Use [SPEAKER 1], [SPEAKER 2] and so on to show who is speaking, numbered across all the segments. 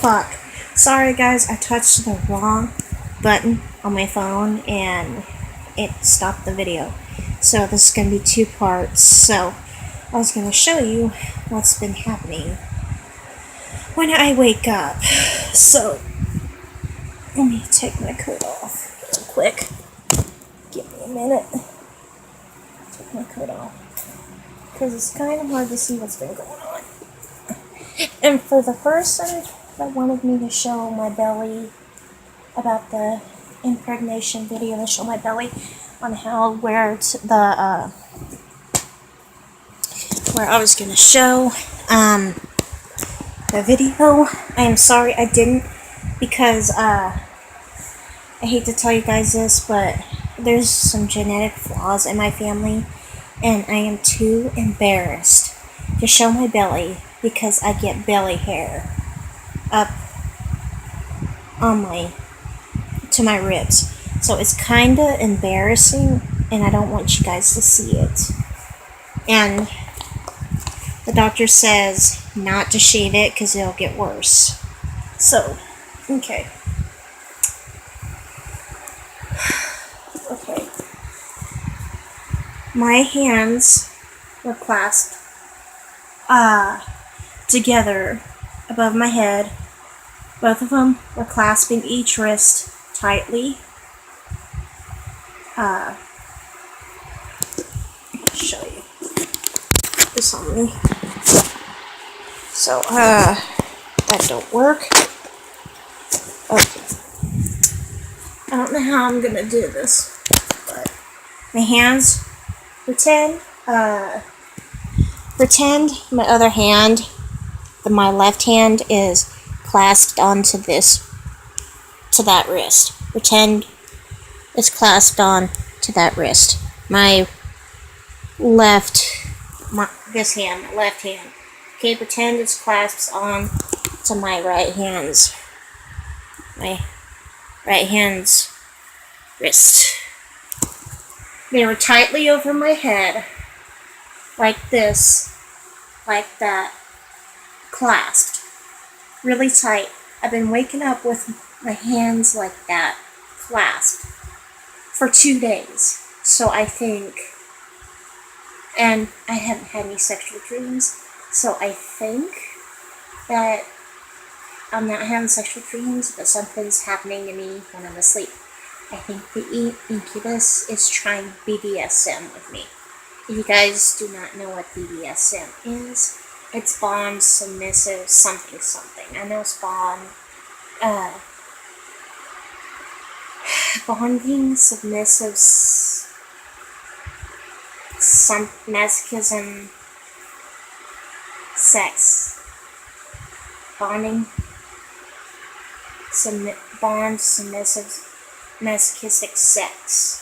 [SPEAKER 1] Fuck. Sorry guys, I touched the wrong button on my phone and it stopped the video. So this is going to be 2 parts. So I was going to show you what's been happening when I wake up. So let me take my coat off real quick. Give me a minute. Take my coat off. Because it's kind of hard to see what's been going on. And for the person that wanted me to show my belly about the impregnation video, to show my belly on how where I was gonna show the video. I am sorry I didn't, because I hate to tell you guys this, but there's some genetic flaws in my family, and I am too embarrassed to show my belly because I get belly hair up on to my ribs. So it's kinda embarrassing, and I don't want you guys to see it. And the doctor says not to shave it because it'll get worse. So, okay. Okay. My hands were clasped together above my head. Both of them were clasping each wrist tightly. I'll show you this on me. So, that don't work. Okay. I don't know how I'm gonna do this, but my hands, pretend my other hand, my left hand, is clasped onto that wrist. Pretend it's clasped on to that wrist. My left hand. Okay, pretend it's clasped on to my right hand's wrist. They were tightly over my head, like this, like that, clasped, really tight. I've been waking up with my hands like that, clasped, for 2 days. So I think, and I haven't had any sexual dreams, so I think that I'm not having sexual dreams, but something's happening to me when I'm asleep. I think the incubus is trying BDSM with me. If you guys do not know what BDSM is, it's bond, submissive, something. I know it's bonding, submissive, some masochism, sex. Bonding, submissive, masochistic sex.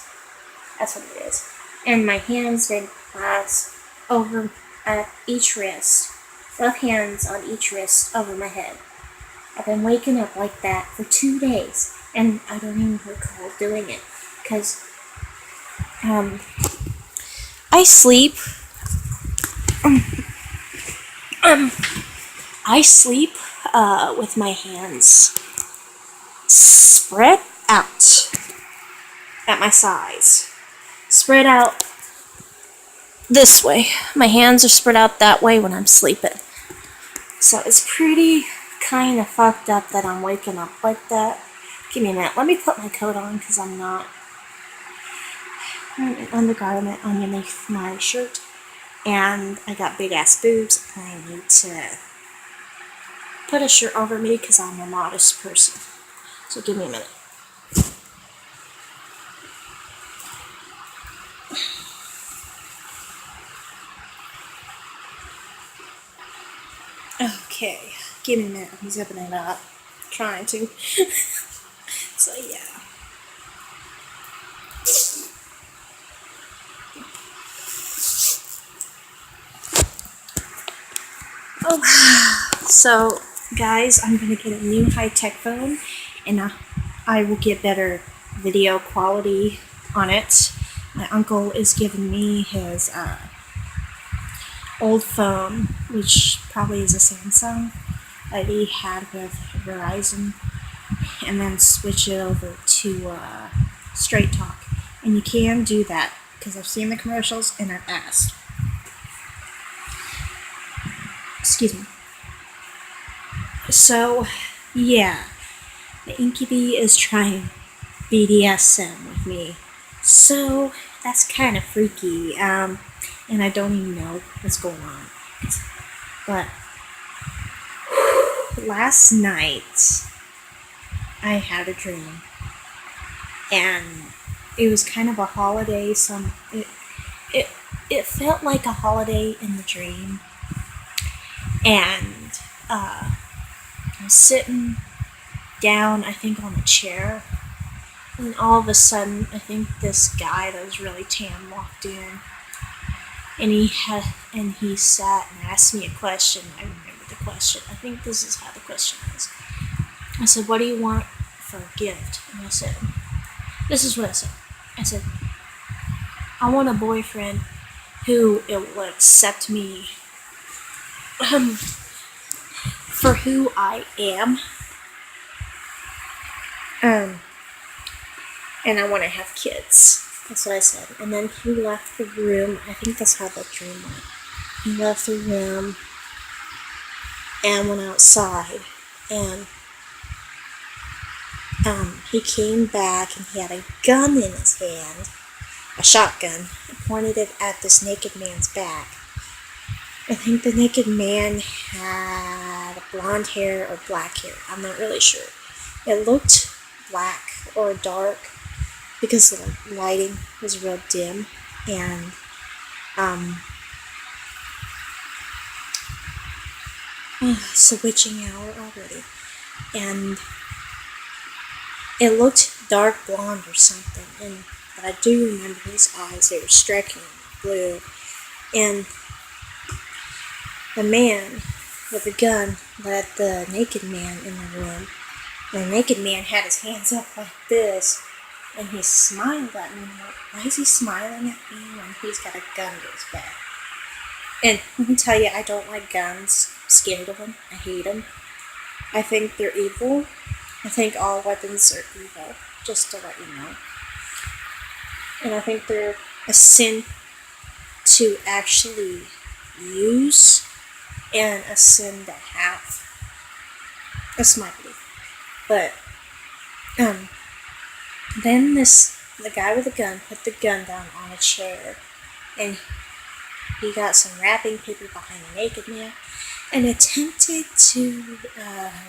[SPEAKER 1] That's what it is. And my hands been clasped over at each wrist. Both hands on each wrist over my head. I've been waking up like that for 2 days, and I don't even recall doing it, because I sleep with my hands spread out at my sides. Spread out this way. My hands are spread out that way when I'm sleeping. So it's pretty kind of fucked up that I'm waking up like that. Give me a minute. Let me put my coat on, because I'm not wearing an undergarment underneath my shirt. And I got big ass boobs, and I need to put a shirt over me because I'm a modest person. So give me a minute. Okay, give me a minute. I'm zipping it up. Trying to. So yeah. Oh, so guys, I'm gonna get a new high-tech phone, and I will get better video quality on it. My uncle is giving me his old phone, which probably is a Samsung, that he had with Verizon and then switch it over to Straight Talk. And you can do that because I've seen the commercials and I've asked. Excuse me. So, yeah, the incubi is trying BDSM with me. So, that's kind of freaky. And I don't even know what's going on. But last night, I had a dream. And it was kind of a holiday. It felt like a holiday in the dream. And I was sitting down, I think, on a chair. And all of a sudden, I think this guy that was really tan walked in. And he sat and asked me a question. I remember the question. I think this is how the question was. I said, "What do you want for a gift?" And I said, this is what I said. I said, "I want a boyfriend who will accept me for who I am. And I want to have kids." That's what I said. And then he left the room. I think that's how the dream went. He left the room and went outside. And he came back and he had a gun in his hand, a shotgun, and pointed it at this naked man's back. I think the naked man had blonde hair or black hair. I'm not really sure. It looked black or dark because the lighting was real dim, and it's a witching hour already, and it looked dark blonde or something, but I do remember his eyes, they were striking blue, and the man with the gun led the naked man in the room. The naked man had his hands up like this, and he smiled at me. Why is he smiling at me when he's got a gun to his back? And let me tell you, I don't like guns. I'm scared of them. I hate them. I think they're evil. I think all weapons are evil, just to let you know. And I think they're a sin to actually use and a sin to have. That's my belief. But then the guy with the gun put the gun down on a chair, and he got some wrapping paper behind the naked man and attempted to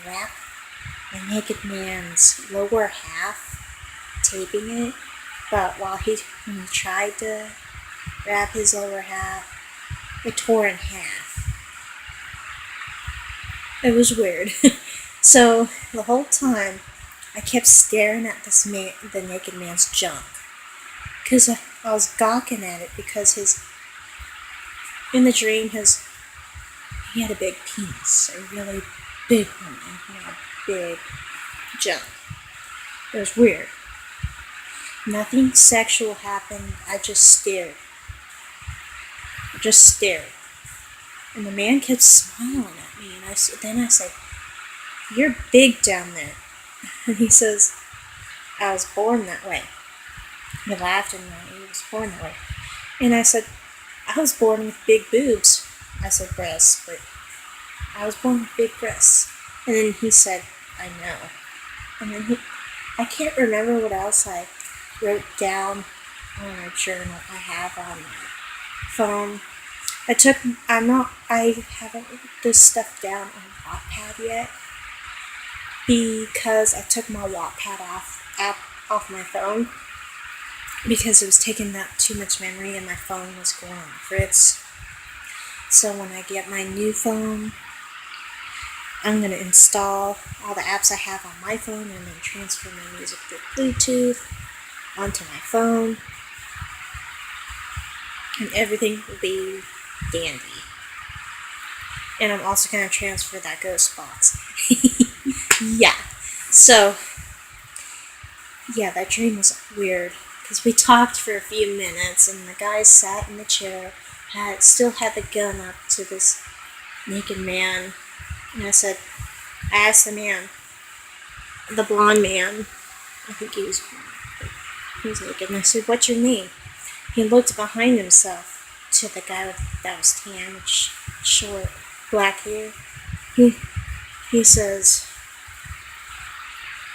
[SPEAKER 1] wrap the naked man's lower half, taping it. But when he tried to wrap his lower half, it tore in half. It was weird. So the whole time, I kept staring at the naked man's junk, because I was gawking at it, because in the dream, he had a big penis, a really big one, and he had a big junk. It was weird. Nothing sexual happened. I just stared. And the man kept smiling at me, and then I said, "You're big down there." And he says, "I was born that way." He laughed and he was born that way. And I said, "I was born with big boobs." I said breasts, but I was born with big breasts. And then he said, "I know." And then I can't remember what else I wrote down on a journal I have on my phone. I haven't written this stuff down on Wattpad yet, because I took my Wattpad off my phone, because it was taking up too much memory and my phone was going on Fritz. So when I get my new phone, I'm going to install all the apps I have on my phone and then transfer my music through Bluetooth onto my phone, and everything will be dandy. And I'm also going to transfer that Ghostbox. Yeah. So, yeah, that dream was weird, because we talked for a few minutes, and the guy sat in the chair, still had the gun up to this naked man, and I asked the man, the blonde man, I think he was like, and I said, "What's your name?" He looked behind himself to the guy that was tan, short, black hair. He he says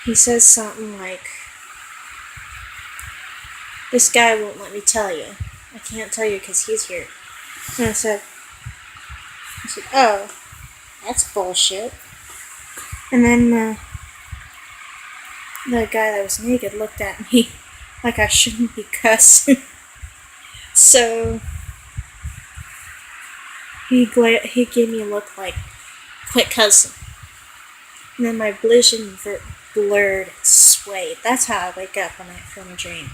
[SPEAKER 1] something like, "This guy won't let me tell you. I can't tell you because he's here." And I said, "Oh, that's bullshit." And then the guy that was naked looked at me like I shouldn't be cussing. So he gave me a look like, "Quit cussing." And then my vision blurred, swayed. That's how I wake up when I from a dream.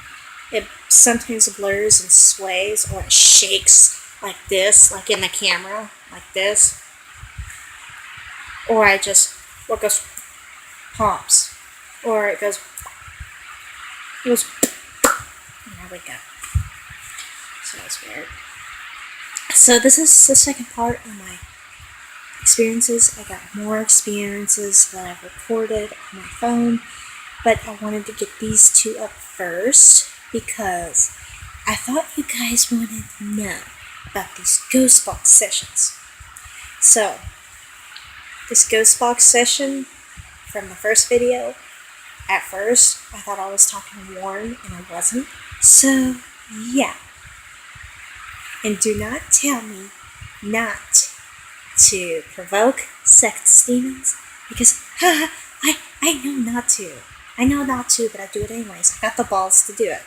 [SPEAKER 1] It sometimes blurs and sways, or it shakes like this, like in the camera, like this. Or it goes pops. Or it goes, and I wake up. So that's weird. So this is the second part of my experiences. I got more experiences that I've recorded on my phone, but I wanted to get these two up first because I thought you guys wanted to know about these Ghostbox sessions. So, this Ghostbox session from the first video, at first I thought I was talking to Warren and I wasn't. So, yeah. And do not tell me not to provoke sex demons, because I know not to. I know not to, but I do it anyways. I got the balls to do it.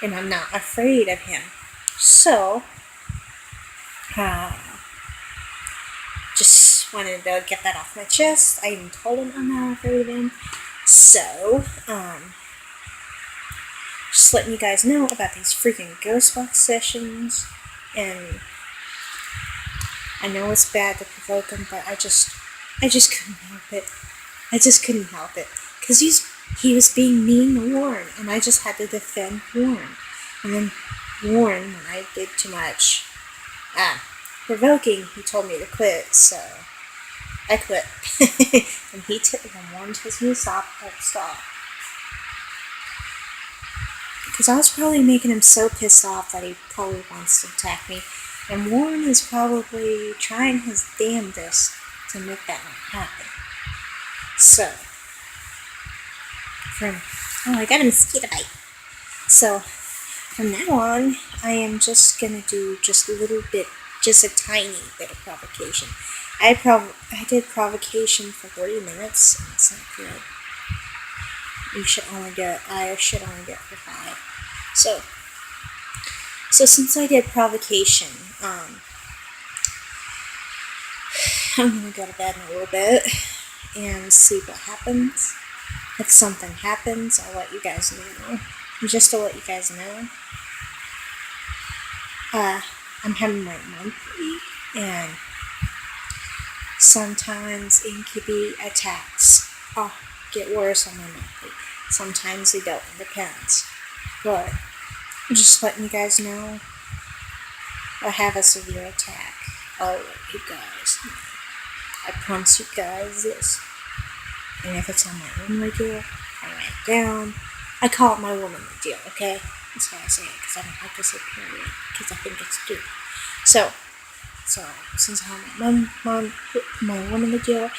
[SPEAKER 1] And I'm not afraid of him. So, just wanted to get that off my chest. I even told him I'm not afraid of him. So, just letting you guys know about these freaking Ghostbox sessions. And I know it's bad to provoke him, but I just couldn't help it. I just couldn't help it. Because he was being mean to Warren, and I just had to defend Warren. And then Warren, when I did too much provoking, he told me to quit, so I quit. And when Warren tells me to stop, I'll stop. Because I was probably making him so pissed off that he probably wants to attack me. And Warren is probably trying his damnedest to make that not happen. So, I got a mosquito bite. So, from now on, I am just gonna do just a tiny bit of provocation. I did provocation for 30 minutes, and it's not good. I should only do it for 5. So since I did provocation, I'm gonna go to bed in a little bit and see what happens. If something happens, I'll let you guys know. Just to let you guys know, I'm having my monthly, and sometimes incubi attacks get worse on my monthly. Sometimes they don't. It depends. But I'm just letting you guys know I have a severe attack. I'll let you guys know. I promise you guys this. And if it's on my womanly deal, I write it down. I call it my womanly deal, okay? That's how I say it, because I don't like to say period, because I think it's stupid. So since I have my womanly deal,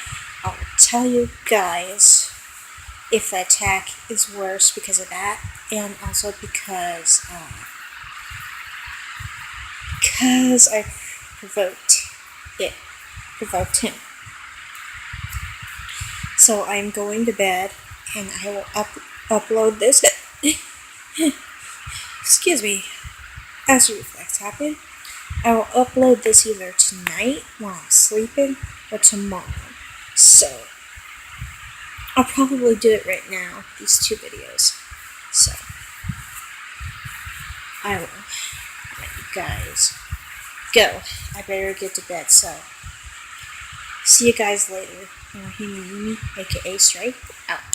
[SPEAKER 1] I'll tell you guys if the attack is worse because of that, and also because I provoked him. So I'm going to bed, and I will upload this. Excuse me. As reflex happen, I will upload this either tonight while I'm sleeping or tomorrow. So I'll probably do it right now, these 2 videos. So I will let you guys go. I better get to bed, so see you guys later. Aka Strike out.